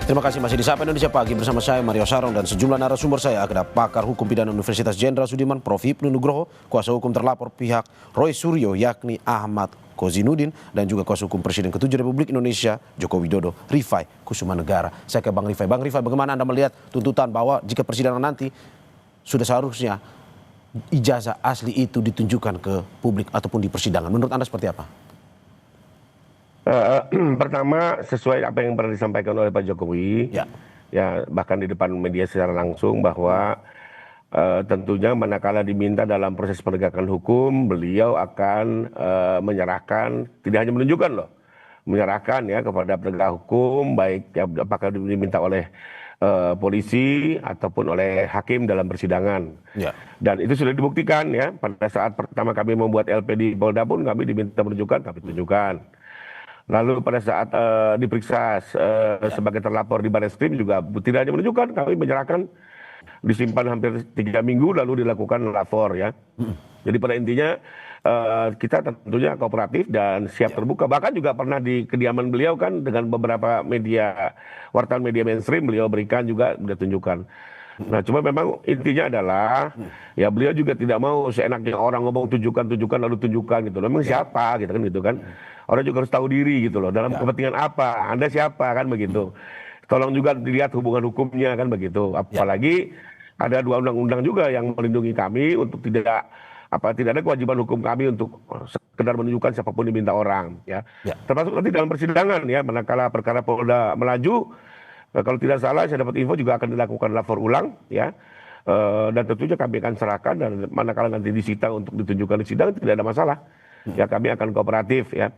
Terima kasih masih di Sapa Indonesia Pagi bersama saya Mario Sarong dan sejumlah narasumber saya ada pakar hukum pidana Universitas Jenderal Sudirman Prof. Hipnu Nugroho, kuasa hukum terlapor pihak Roy Suryo yakni Ahmad Kozinudin dan juga kuasa hukum Presiden ke-7 Republik Indonesia Joko Widodo Rifai Kusumanegara. Saya ke Bang Rifai. Bang Rifai, bagaimana Anda melihat tuntutan bahwa jika persidangan nanti sudah seharusnya ijazah asli itu ditunjukkan ke publik ataupun di persidangan? Menurut Anda seperti apa? Pertama, sesuai apa yang pernah disampaikan oleh Pak Jokowi, ya bahkan di depan media secara langsung bahwa tentunya manakala diminta dalam proses penegakan hukum, beliau akan menyerahkan, tidak hanya menunjukkan loh, menyerahkan ya kepada penegak hukum, baik ya, apakah diminta oleh polisi ataupun oleh hakim dalam persidangan. Dan itu sudah dibuktikan ya, pada saat pertama kami membuat LP di Polda pun kami diminta menunjukkan, kami tunjukkan. Lalu pada saat diperiksa sebagai terlapor di Barreskrim juga tidak hanya menunjukkan, kami menyerahkan, disimpan hampir 3 minggu lalu dilakukan lapor ya. Jadi pada intinya kita tentunya kooperatif dan siap terbuka. Bahkan juga pernah di kediaman beliau kan dengan beberapa media, wartawan media mainstream beliau berikan juga, beliau tunjukkan. Nah cuma memang intinya adalah ya beliau juga tidak mau seenaknya orang ngomong tunjukkan lalu tunjukkan gitu. Memang siapa gitu kan. Orang juga harus tahu diri gitu loh, dalam kepentingan apa, Anda siapa kan begitu. Tolong juga dilihat hubungan hukumnya kan begitu. Apalagi ada 2 undang-undang juga yang melindungi kami untuk tidak ada kewajiban hukum kami untuk sekedar menunjukkan siapapun diminta orang ya. Termasuk nanti dalam persidangan ya, manakala perkara Polda melaju, kalau tidak salah saya dapat info juga akan dilakukan lapor ulang ya. Dan tentunya kami akan serahkan dan manakala nanti disita untuk ditunjukkan di sidang tidak ada masalah. Ya kami akan kooperatif ya.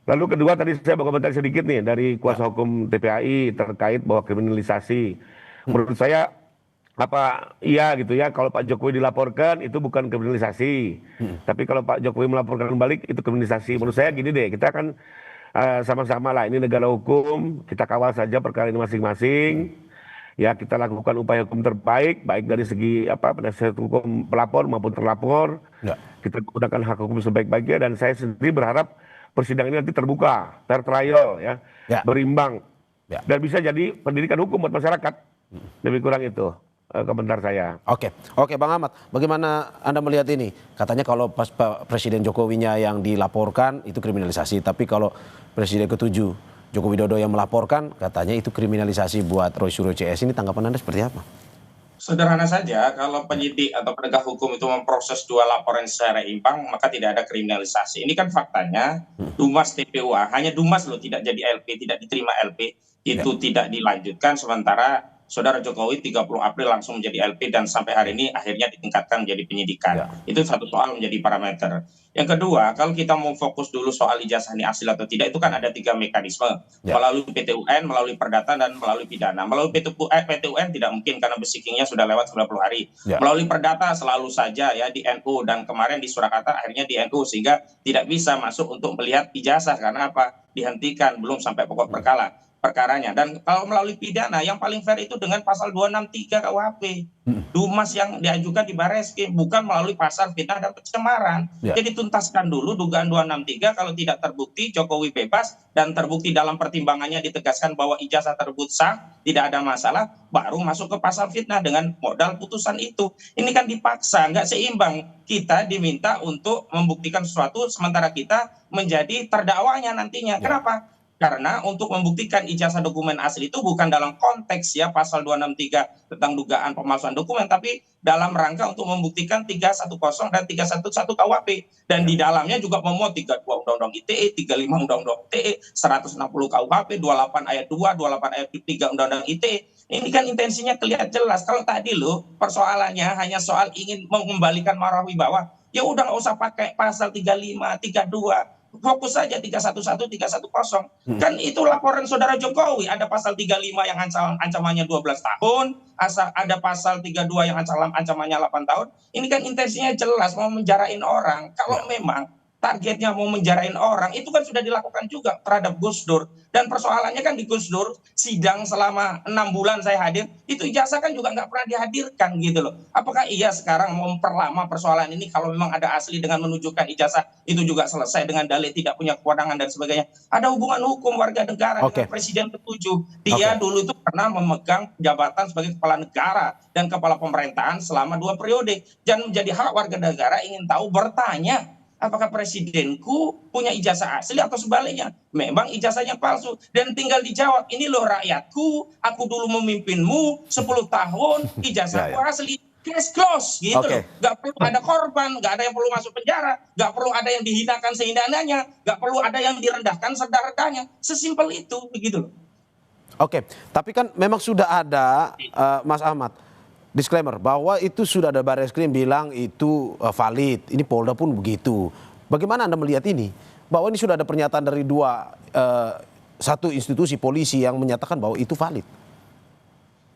Lalu kedua tadi saya berkomentar sedikit nih dari kuasa hukum TPAI terkait bahwa kriminalisasi. Menurut saya iya gitu ya, kalau Pak Jokowi dilaporkan itu bukan kriminalisasi. Tapi kalau Pak Jokowi melaporkan balik itu kriminalisasi. Menurut saya gini deh, kita kan sama-sama lah, ini negara hukum, kita kawal saja perkara ini masing-masing. Ya kita lakukan upaya hukum terbaik, baik dari segi penasihat hukum pelapor maupun terlapor. Kita gunakan hak hukum sebaik-baiknya dan saya sendiri berharap persidangan ini nanti terbuka, fair trial ya, berimbang, dan bisa jadi pendidikan hukum buat masyarakat. Lebih kurang itu komentar saya. Oke, Bang Ahmad, bagaimana Anda melihat ini? Katanya kalau pas Presiden Jokowinya yang dilaporkan itu kriminalisasi, tapi kalau Presiden ke-7 Joko Widodo yang melaporkan katanya itu kriminalisasi buat Roy Suryo CS. Ini tanggapan Anda seperti apa? Sederhana saja, kalau penyidik atau penegak hukum itu memproses 2 laporan secara imbang, maka tidak ada kriminalisasi. Ini kan faktanya, Dumas TPUA, hanya Dumas loh tidak jadi LP, tidak diterima LP, itu tidak dilanjutkan, sementara Saudara Jokowi 30 April langsung menjadi LP dan sampai hari ini akhirnya ditingkatkan menjadi penyidikan. Itu satu soal menjadi parameter. Yang kedua, kalau kita mau fokus dulu soal ijazah ini asli atau tidak, itu kan ada 3 mekanisme. Melalui PT-UN, melalui perdata, dan melalui pidana. Melalui PT-UN tidak mungkin karena besikingnya sudah lewat 90 hari. Melalui perdata selalu saja ya di NU, dan kemarin di Surakarta akhirnya di NU, sehingga tidak bisa masuk untuk melihat ijazah. Karena apa? Dihentikan, belum sampai pokok perkaranya. Dan kalau melalui pidana yang paling fair itu dengan pasal 263 KUHP. Dumas yang diajukan di Barreskrim, bukan melalui pasal fitnah dan pencemaran. Jadi tuntaskan dulu dugaan 263, kalau tidak terbukti Jokowi bebas dan terbukti dalam pertimbangannya ditegaskan bahwa ijazah tersebut sah, tidak ada masalah, baru masuk ke pasal fitnah dengan modal putusan itu. Ini kan dipaksa, nggak seimbang. Kita diminta untuk membuktikan sesuatu sementara kita menjadi terdakwanya nantinya. Kenapa? Karena untuk membuktikan ijazah dokumen asli itu bukan dalam konteks ya pasal 263 tentang dugaan pemalsuan dokumen, tapi dalam rangka untuk membuktikan 310 dan 311 KUHP. Dan di dalamnya juga memuat 32 Undang-Undang ITE, 35 Undang-Undang ITE, 160 KUHP, 28 ayat 2, 28 ayat 3 Undang-Undang ITE. Ini kan intensinya kelihatan jelas. Kalau tadi loh persoalannya hanya soal ingin mengembalikan marwah wibawa, ya udah nggak usah pakai pasal 35, 32. Fokus saja 311, 310. Kan itu laporan Saudara Jokowi. Ada pasal 35 yang ancamannya 12 tahun. Ada pasal 32 yang ancamannya 8 tahun. Ini kan intensinya jelas, mau menjarain orang. Kalau memang targetnya mau menjarain orang, itu kan sudah dilakukan juga terhadap Gus Dur. Dan persoalannya kan di Gus Dur, sidang selama 6 bulan saya hadir, itu ijazah kan juga nggak pernah dihadirkan gitu loh. Apakah iya sekarang mau memperlama persoalan ini kalau memang ada asli dengan menunjukkan ijazah itu juga selesai dengan dalil tidak punya kewenangan dan sebagainya. Ada hubungan hukum warga negara dengan presiden ke-7. Dia dulu itu pernah memegang jabatan sebagai kepala negara dan kepala pemerintahan selama 2 periode. Dan menjadi hak warga negara ingin tahu, bertanya, apakah presidenku punya ijazah asli atau sebaliknya? Memang ijazahnya palsu. Dan tinggal dijawab, ini loh rakyatku, aku dulu memimpinmu 10 tahun, ijazahku asli. Case close gitu loh. Gak perlu ada korban, gak ada yang perlu masuk penjara, gak perlu ada yang dihinakan sehinanya, gak perlu ada yang direndahkan sedarah-darahnya. Sesimpel itu begitu loh. Oke, tapi kan memang sudah ada Mas Ahmad disclaimer bahwa itu sudah ada Barreskrim bilang itu valid. Ini Polda pun begitu. Bagaimana Anda melihat ini? Bahwa ini sudah ada pernyataan dari satu institusi polisi yang menyatakan bahwa itu valid.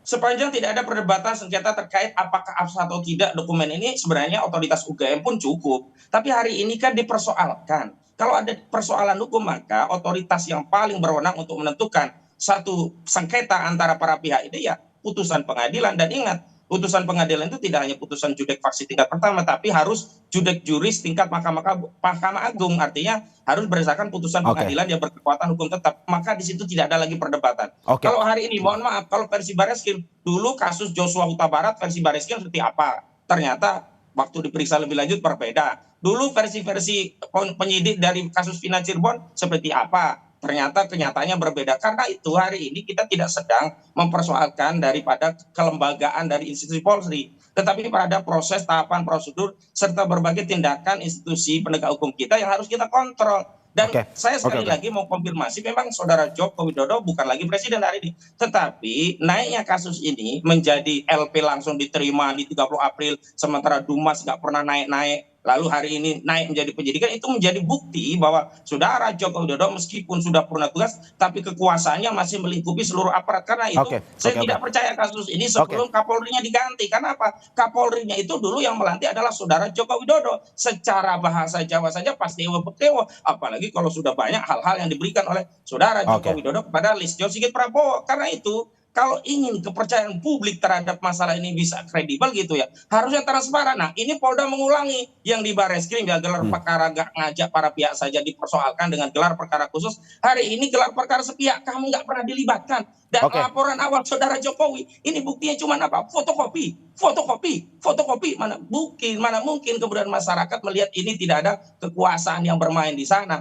Sepanjang tidak ada perdebatan sengketa terkait apakah absah atau tidak dokumen ini, sebenarnya otoritas UGM pun cukup. Tapi hari ini kan dipersoalkan. Kalau ada persoalan hukum, maka otoritas yang paling berwenang untuk menentukan satu sengketa antara para pihak ini ya putusan pengadilan. Dan ingat, putusan pengadilan itu tidak hanya putusan judek faksi tingkat pertama, tapi harus judek juris tingkat Mahkamah Agung. Artinya harus berdasarkan putusan pengadilan yang berkekuatan hukum tetap. Maka di situ tidak ada lagi perdebatan. Kalau hari ini, mohon maaf, kalau versi Barreskrim, dulu kasus Joshua Huta Barat, versi Barreskrim seperti apa? Ternyata waktu diperiksa lebih lanjut berbeda. Dulu versi-versi penyidik dari kasus Vina Cirebon seperti apa? Ternyata kenyataannya berbeda. Karena itu hari ini kita tidak sedang mempersoalkan daripada kelembagaan dari institusi Polri, tetapi pada proses, tahapan, prosedur, serta berbagai tindakan institusi penegak hukum kita yang harus kita kontrol. Dan saya sekali lagi mau konfirmasi, memang Saudara Joko Widodo bukan lagi presiden hari ini. Tetapi naiknya kasus ini menjadi LP langsung diterima di 30 April, sementara Dumas nggak pernah naik-naik. Lalu hari ini naik menjadi penyidikan, itu menjadi bukti bahwa Saudara Joko Widodo meskipun sudah purna tugas, tapi kekuasaannya masih melingkupi seluruh aparat. Karena itu saya tidak percaya kasus ini sebelum Kapolrinya diganti. Karena apa? Kapolrinya itu dulu yang melantik adalah Saudara Joko Widodo. Secara bahasa Jawa saja pasti ewo-ewo. Apalagi kalau sudah banyak hal-hal yang diberikan oleh Saudara Joko Widodo kepada Listio Sigit Prabowo. Karena itu, kalau ingin kepercayaan publik terhadap masalah ini bisa kredibel gitu ya, harusnya transparan. Nah, ini Polda mengulangi yang di Barreskrim ya, gelar perkara gak ngajak para pihak saja dipersoalkan dengan gelar perkara khusus. Hari ini gelar perkara sepihak, kamu nggak pernah dilibatkan. Dan laporan awal Saudara Jokowi, ini buktinya cuma apa? Fotokopi. Mana mungkin kemudian masyarakat melihat ini tidak ada kekuasaan yang bermain di sana.